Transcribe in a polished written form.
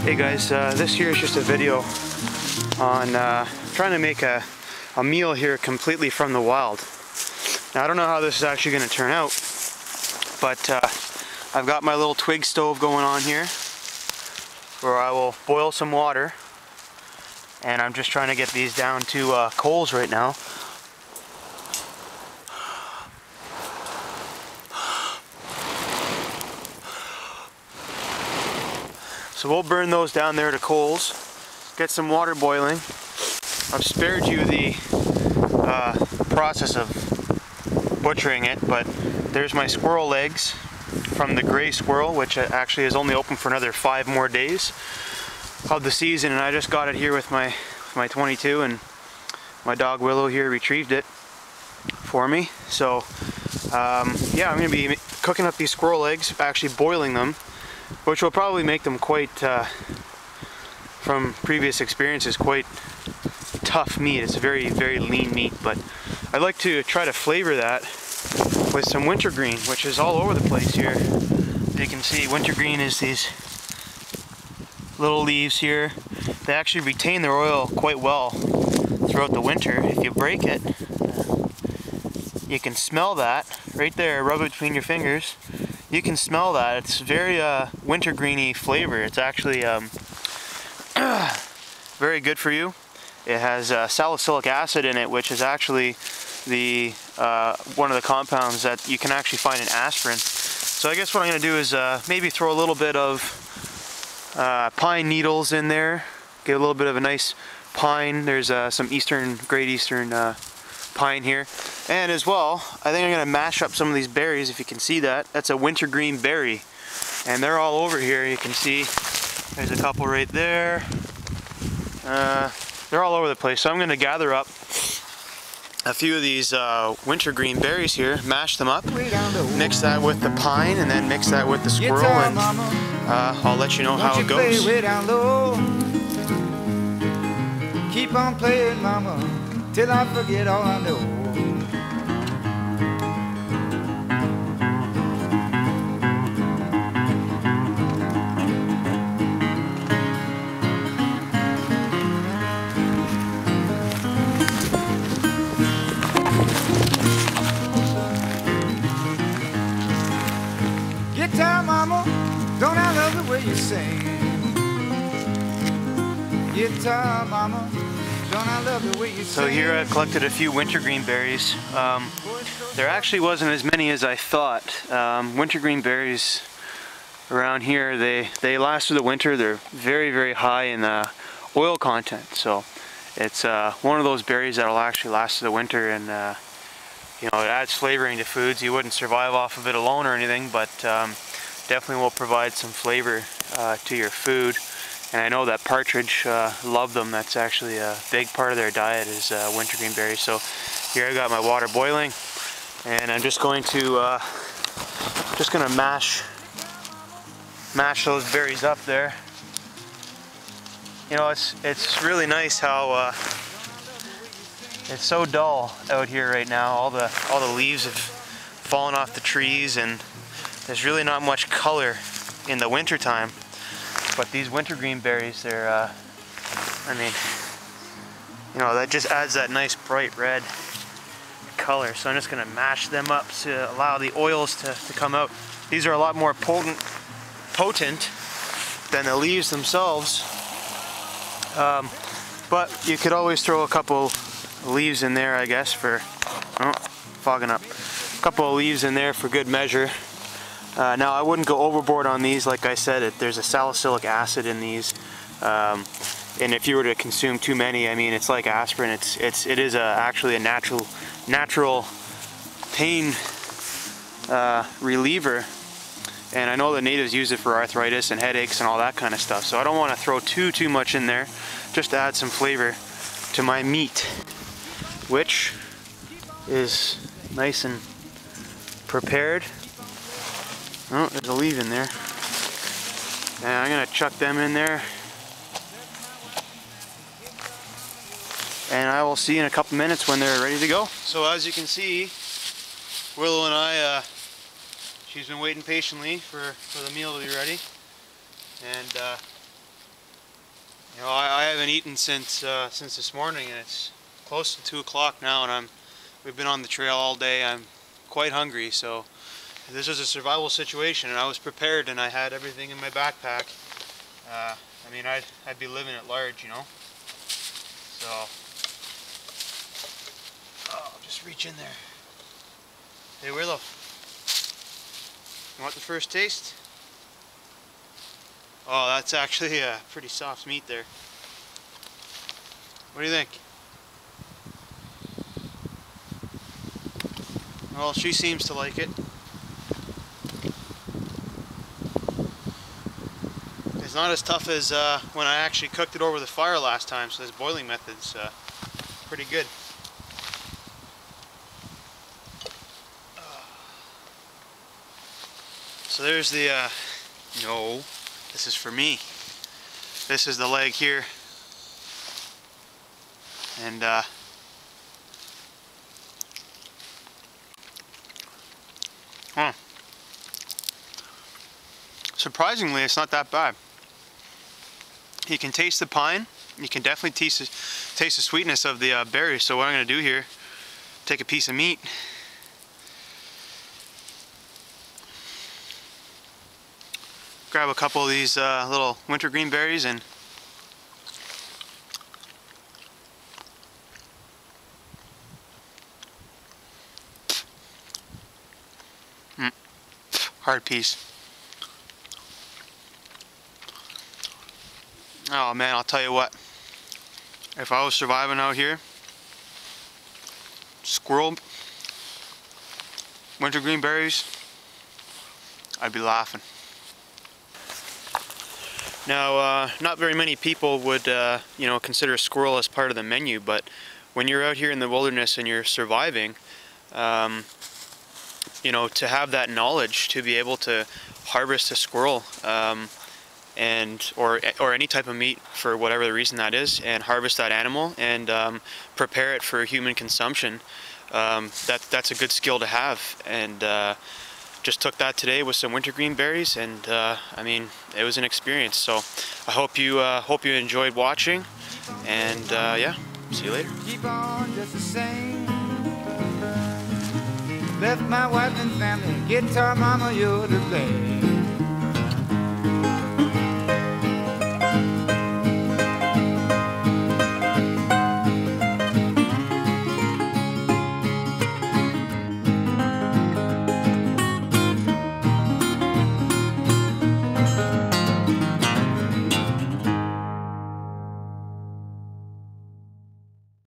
Hey guys, this here is just a video on trying to make a meal here completely from the wild. Now I don't know how this is actually going to turn out, but I've got my little twig stove going on here where I will boil some water, and I'm just trying to get these down to coals right now. So we'll burn those down there to coals, get some water boiling. I've spared you the process of butchering it, but there's my squirrel legs from the gray squirrel, which actually is only open for another 5 more days of the season, and I just got it here with my 22, and my dog Willow here retrieved it for me. So yeah, I'm going to be cooking up these squirrel eggs, actually boiling them, which will probably make them quite, from previous experiences, quite tough meat. It's a very, very lean meat, but I'd like to try to flavor that with some wintergreen, which is all over the place here. As you can see, wintergreen is these little leaves here. They actually retain their oil quite well throughout the winter. If you break it, you can smell that right there. Rub it between your fingers. You can smell that. It's very wintergreeny flavor. It's actually very good for you. It has salicylic acid in it, which is actually the one of the compounds that you can actually find in aspirin. So I guess what I'm going to do is maybe throw a little bit of pine needles in there. Get a little bit of a nice pine. There's some great eastern pine here. And as well, I think I'm going to mash up some of these berries. If you can see that, that's a wintergreen berry. And they're all over here. You can see there's a couple right there. They're all over the place. So I'm going to gather up a few of these wintergreen berries here, mash them up, mix that with the pine, and then mix that with the squirrel, and I'll let you know how it goes. Keep on playing, mama, till I forget all I know. Guitar mama, don't I love the way you sing? Guitar mama, don't I love the way you sing? So here I've collected a few wintergreen berries. There actually wasn't as many as I thought. Wintergreen berries around here, they last through the winter. They're very, very high in oil content. So it's one of those berries that'll actually last through the winter, and you know, it adds flavoring to foods. You wouldn't survive off of it alone or anything, but definitely will provide some flavor to your food. And I know that partridge love them. That's actually a big part of their diet is wintergreen berries. So here I got my water boiling, and I'm just going to mash those berries up there. You know, it's really nice how it's so dull out here right now. All the leaves have fallen off the trees, and there's really not much color in the winter time. But these wintergreen berries, they're, I mean, you know, that just adds that nice bright red color. So I'm just going to mash them up to allow the oils to come out. These are a lot more potent than the leaves themselves. But you could always throw a couple leaves in there, I guess, for, oh, fogging up. A couple of leaves in there for good measure. Now I wouldn't go overboard on these. Like I said, there's a salicylic acid in these, and if you were to consume too many, I mean, it's like aspirin. It is actually a natural pain reliever, and I know the natives use it for arthritis and headaches and all that kind of stuff. So I don't want to throw too much in there, just to add some flavor to my meat, which is nice and prepared. Oh, there's a leaf in there. And I'm going to chuck them in there. And I will see in a couple minutes when they're ready to go. So as you can see, Willow and I, she's been waiting patiently for the meal to be ready. And You know, I haven't eaten since this morning, and it's close to 2 o'clock now, and we've been on the trail all day. I'm quite hungry, so this is a survival situation, and I was prepared, and I had everything in my backpack. I mean, I'd be living at large, you know. So, I'll just reach in there. Hey, Willow, you want the first taste? Oh, that's actually a pretty soft meat there. What do you think? Well, she seems to like it. It's not as tough as when I actually cooked it over the fire last time, so this boiling method's pretty good. So there's the, no, this is for me. This is the leg here. And, surprisingly, it's not that bad. You can taste the pine. You can definitely taste the sweetness of the berries. So what I'm going to do here, take a piece of meat. Grab a couple of these little wintergreen berries and hard piece. Oh man, I'll tell you what. If I was surviving out here, squirrel, wintergreen berries, I'd be laughing. Now, not very many people would, you know, consider squirrel as part of the menu, but when you're out here in the wilderness and you're surviving, you know, to have that knowledge to be able to harvest a squirrel, or any type of meat for whatever the reason that is, and harvest that animal and prepare it for human consumption, that's a good skill to have. And just took that today with some wintergreen berries, and I mean, it was an experience. So I hope you enjoyed watching, and yeah, see you later. Keep on just the same. Left my wife and family, guitar mama, you're to blame.